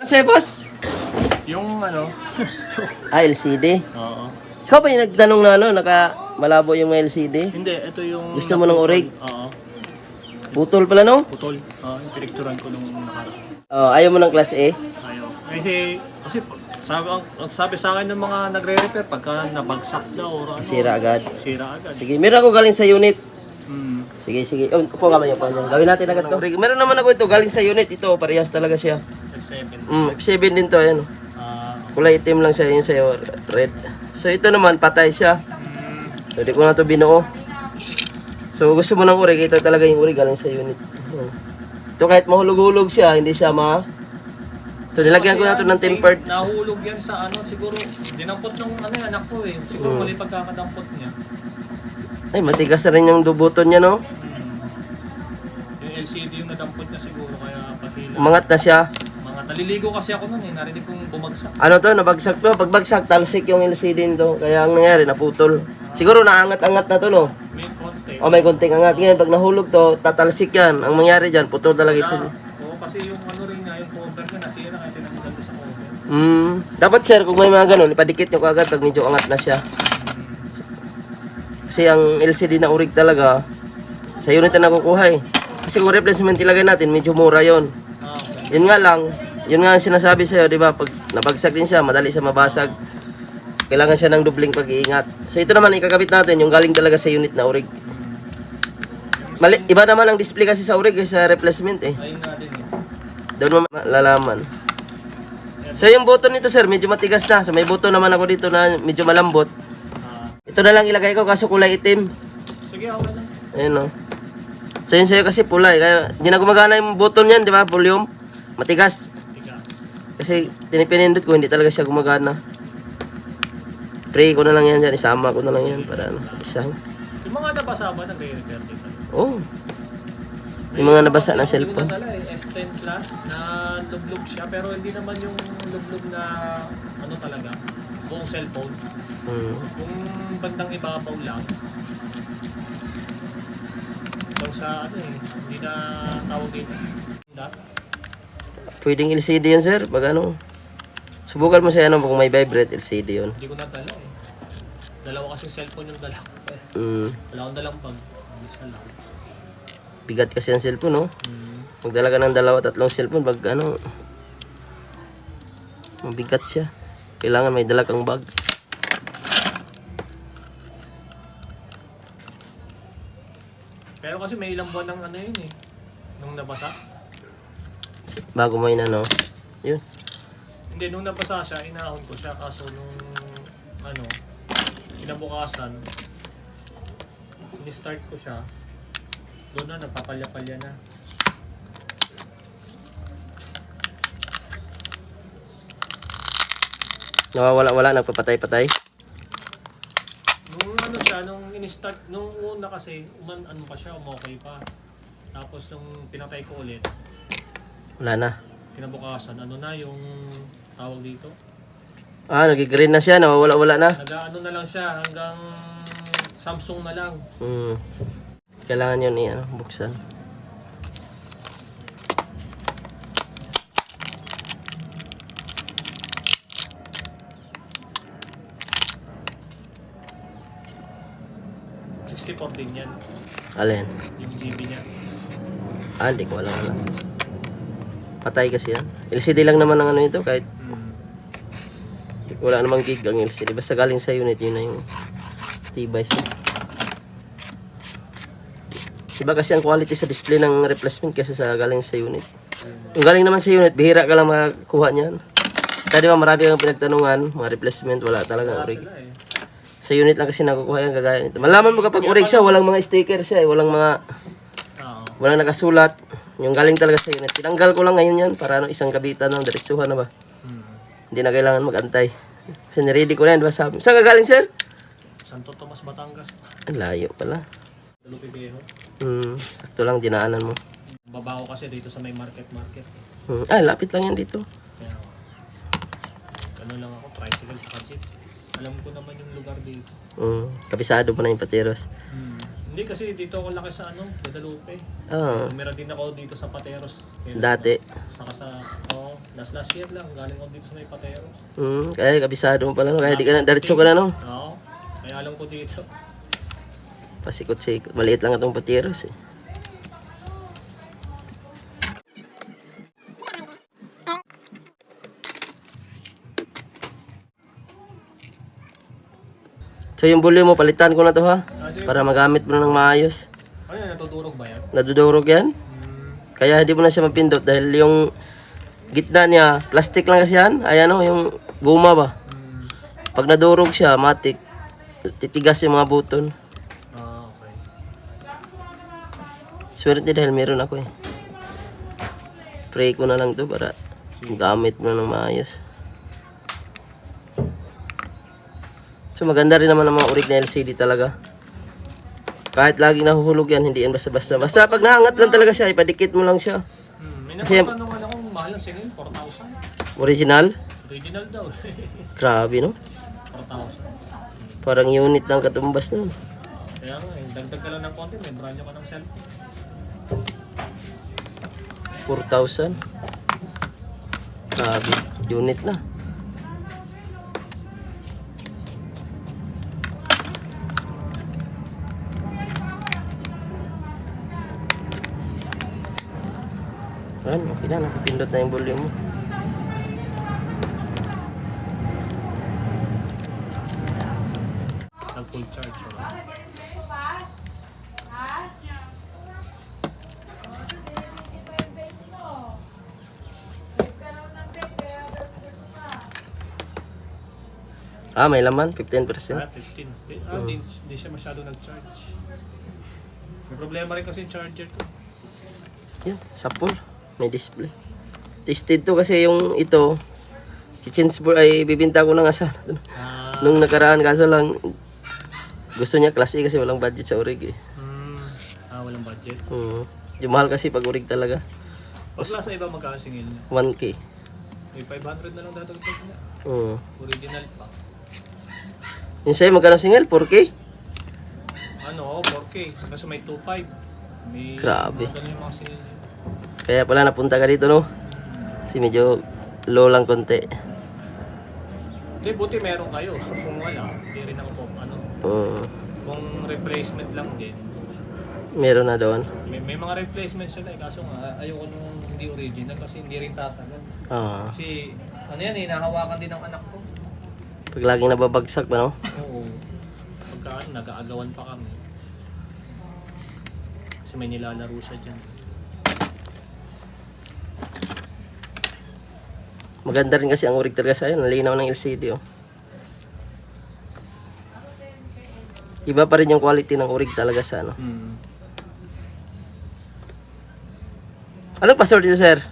Kasi boss, Yung ano, LCD. oo. Ikaw ba yung nagtanong na naka-malabo yung mga LCD? Hindi, ito yung... Gusto mo ng orig? Oo, Putol pala, no? putol. Oo, yung pinicturan ko nung nakaraan. Oh, ayaw mo ng class A? Ayaw. Kasi sabi sa akin ng mga nagre-repair, pagka nabagsak daw or ano, Sira agad. sira agad. Sige, meron ako galing sa unit. Hmm. Sige. Oh, upo ka ba yung panjang? Gawin natin agad to. Meron naman ako ito, galing sa unit. Ito, parehas talaga siya. F7. F7 din to, ayan. Kulay itim lang siya, yun sa'yo, red. So ito naman, patay siya. So di ko na to binuo. So gusto mo ng urig, ito talaga yung urig galing sa unit. Ito kahit mahulog-hulog siya, hindi siya So nilagyan ko na to ng tempered. Nahulog yan sa ano, siguro, dinampot ng anak ko eh. Siguro mali pagkakadampot niya. Ay, matigas na rin yung dubuton niya, no? Yung LCD yung nadampot niya siguro, kaya pati lang. Umangat na siya. Naliligo kasi ako nun eh, narinig kong bumagsak. Ano to, nabagsak to. Pagbagsak, talsik yung LCD nito. Kaya ang nangyari, naputol. Siguro naangat-angat na to, no? May konti. O may konting angat. Ngayon, pag nahulog to, tatalsik yan. Ang mangyari dyan, putol talaga LCD. Oo, kasi yung ano rin nga, yung cover niya nasira kaya tinanggal ko sa cover. Dapat sir, kung may mga ganun, ipadikit nyo kagad pag medyo angat na siya. Kasi ang LCD na urig talaga, sa unit na nakukuha eh. Kasi kung replacement ilagay natin, medyo mura yon. Okay. Yun nga lang, yun nga ang sinasabi sa'yo, di ba? Pag nabagsak din siya, madali siya mabasag. Kailangan siya ng dubling pag-iingat. So ito naman, ikakabit natin, yung galing talaga sa unit na urig. Iba naman ang display kasi sa urig sa replacement eh. Ayun nga din eh. Doon mo malalaman. So yung button nito sir, medyo matigas na. So may button naman ako dito na medyo malambot. Ito na lang ilagay ko kaso kulay itim. Sige, okay lang. Ayun o. So yun sa'yo kasi pula eh. Kaya hindi na gumagana yung button yan, di ba? Volume. Matigas. Tigas. Kasi tinipinindot ko, hindi talaga siya gumagana. Pray ko na lang yan dyan. Isama ko na lang yan para ano. Isang. Yung mga nabasa ba nag-repair dito? Oh. Yung mga nabasa na cellphone. Yung nadala eh, S10 Plus na lublog siya pero hindi naman yung lublog na ano talaga, buong cellphone. Yung bandang ibabaw lang. Hanggang sa ano eh, hindi na tawag dito. Pwedeng LCD yun sir. Pag ano. Subukan mo sa ano kung may vibrate LCD yun. Hindi ko nadala eh. Dalawa kasing cellphone yung dala ko. Wala akong dalang pag. Isa lang. Bigat kasi ang cellphone, no? Magdala ka ng 2-3 cellphone pag ano, mabigat siya. Kailangan may dala kang bag. Pero kasi may ilang buwan ng ano yun eh. Nung nabasa. Bago mo yun ano. Yun. Hindi, nung nabasa siya, inahon ko siya. Kaso nung ano, kinabukasan, ni-start ko siya. Doon na, nagpapalya-palya na. Nawawala-wala, nagpapatay-patay. Nung ano siya, nung in-start, nung una kasi, ano pa siya, umokay pa. Tapos nung pinatay ko ulit, Wala na. kinabukasan, ano na yung tawag dito? Nag-green na siya, nawawala-wala na. Nag-ano na lang siya, hanggang Samsung na lang. Kailangan yun buksan. din yan. Alin? Yung GB niya. Hindi ko alam. Patay kasi yan. LCD lang naman ang ano ito kahit wala namang gig ang LCD. Basta galing sa unit, yun na yung tibay siya. Iba kasi ang quality sa display ng replacement kasi sa galing sa unit. Yung galing naman sa unit, bihira ka lang makakuha niyan. Kaya di ba marami kang pinagtanungan, mga replacement, wala talaga urig. Sa unit lang kasi nakukuha yan kagaya nito. Malaman mo kapag urig siya, walang mga sticker siya eh, walang nakasulat. Yung galing talaga sa unit. Tinanggal ko lang ngayon yan para isang kabitan ng diretsuhan na ba. Hindi na kailangan mag-antay. Kasi niready ko na yan, diba sabi. Saan ka galing sir? Santo Tomas, Batangas. Ang layo pala. Dalupi Viejo. Sakto lang, dinaanan mo. Babaho kasi dito sa may market. Lapit lang yan dito. Kaya, ano lang ako, tricycle sa jeep. Alam ko naman yung lugar dito. Kabisado mo na yung Pateros. Hindi kasi dito ako laki sa Guadalupe. Ah, Tumira din ako dito sa Pateros. dati. Saka sa, last year lang, galing ako dito sa may Pateros. Kaya kabisado mo pala, no? Kaya di ka na, diretso ka na, no? Oo, kaya alam ko dito. Pasikot-sikot. Maliit lang itong Pateros, eh. So yung bulyo mo, palitan ko na to ha. Kasi, Para magamit mo ng maayos. ano yan, natudurog ba yan? Nadudurog yan. Kaya hindi mo na siya mapindot dahil yung gitna niya, plastic lang kasi yan. Ayan o, yung guma ba. Pag nadurog siya, matik, titigas yung mga buton. Okay. Swerte dahil meron ako eh. Spray ko na lang to para gamit mo ng maayos. So maganda rin naman ang mga urig na LCD talaga. Kahit laging nahuhulog yan, hindi yan basta-basta. Basta pag naangat lang talaga siya, ipadikit mo lang siya. May Kasi- nakatanungan akong mahal ang singil, 4,000. Original? Original daw. Grabe no? 4,000. Parang unit ng katumbas nun. Kaya nga, dagdag ka lang ng konti, may brand ka ng cellphone. 4,000. Grabe, unit na. Ayan, okay na, nakapindot na yung volume mo. Nag-full charge. May laman, 15%. 15. Di siya masyado nag-charge. May problema rin kasi yung charger ko. Yan, sapol. May display. Tested to kasi yung ito, si ay bibinta ko na nga sana. Nung nakaraan kaso lang, gusto niya class A kasi walang budget sa urig eh. Walang budget. Yung mahal kasi pag urig talaga. Pag sa iba magkakasingil niya. 1K. May 500 na lang dadagdag niya. Original pa. Yung sa'yo magkano single? 4K? 4K. Kasi may 2.5. May Grabe. ganun yung mga singil niya. Kaya pala napunta ka dito no? Kasi medyo low lang konti. Hindi, buti meron kayo. Kung wala, hindi rin ako Kung replacement lang din. Meron na doon. May mga replacement sila kaso nga ayoko nung hindi original kasi hindi rin tatagal. Kasi yan nahawakan din ng anak ko. Pag laging nababagsak ba no? Oo. Pagka nag-aagawan pa kami. Kasi may nilalaro siya dyan. Maganda rin kasi ang urig talaga sa'yo. Nalinaw ng LCD oh. Iba pa rin yung quality ng urig talaga sa ano. Anong password dito sir?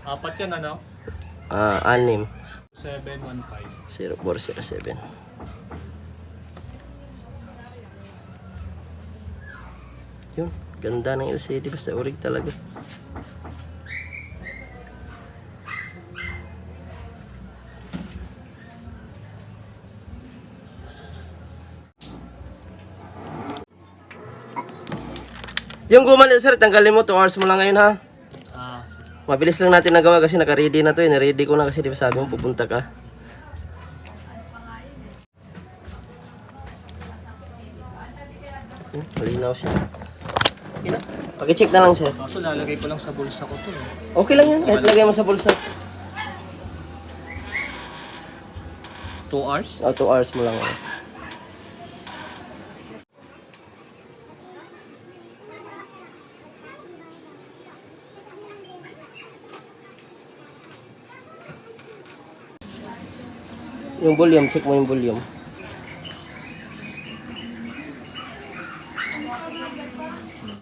4 yan 6 715. 0407. Yun, ganda ng LCD basta urig talaga. Yung guma sir, tanggalin mo 2 hours mo lang ngayon ha. Mabilis lang natin nagawa kasi naka-ready na to eh. Ready ko na kasi di ba sabi mo pupunta ka. Malinaw siya. Okay na. Paki-check na lang siya. Kaso lalagay ko lang sa bulsa ko to. Okay lang yan. Kahit lagay mo sa bulsa. 2 hours? 2 hours mo lang. Yung volume, check mo yung volume.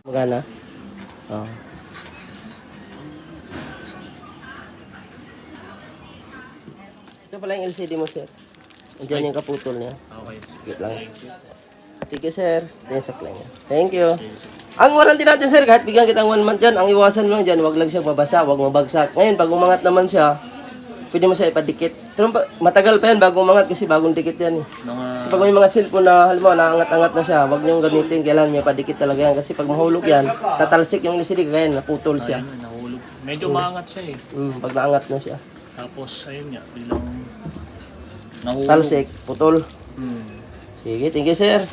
Magana? Ito pala yung LCD mo, sir. Andiyan yung kaputol niya. Okay. Wait lang. Thank you, sir. Yan sa plan niya. Thank you. Ang warranty natin, sir, kahit bigyan kita ng 1 month dyan, ang iwasan mo lang dyan, wag lang siya mabasa, wag mabagsak. Ngayon, pag umangat naman siya, pwede mo siya ipadikit. Pero matagal pa yan bago umangat kasi bagong dikit yan eh. Mga, Kasi pag may mga cellphone na halimbawa naangat-angat na siya, wag niyong gamitin, kailangan niyo padikit talaga yan. Kasi pag mahulog yan, tatalsik yung LCD kaya naputol siya. ayun, nahulog. Medyo maangat siya eh. Pag naangat na siya. Tapos, ayun nga, bilang nahulog. Talsik, putol. Hmm. Sige, thank you sir.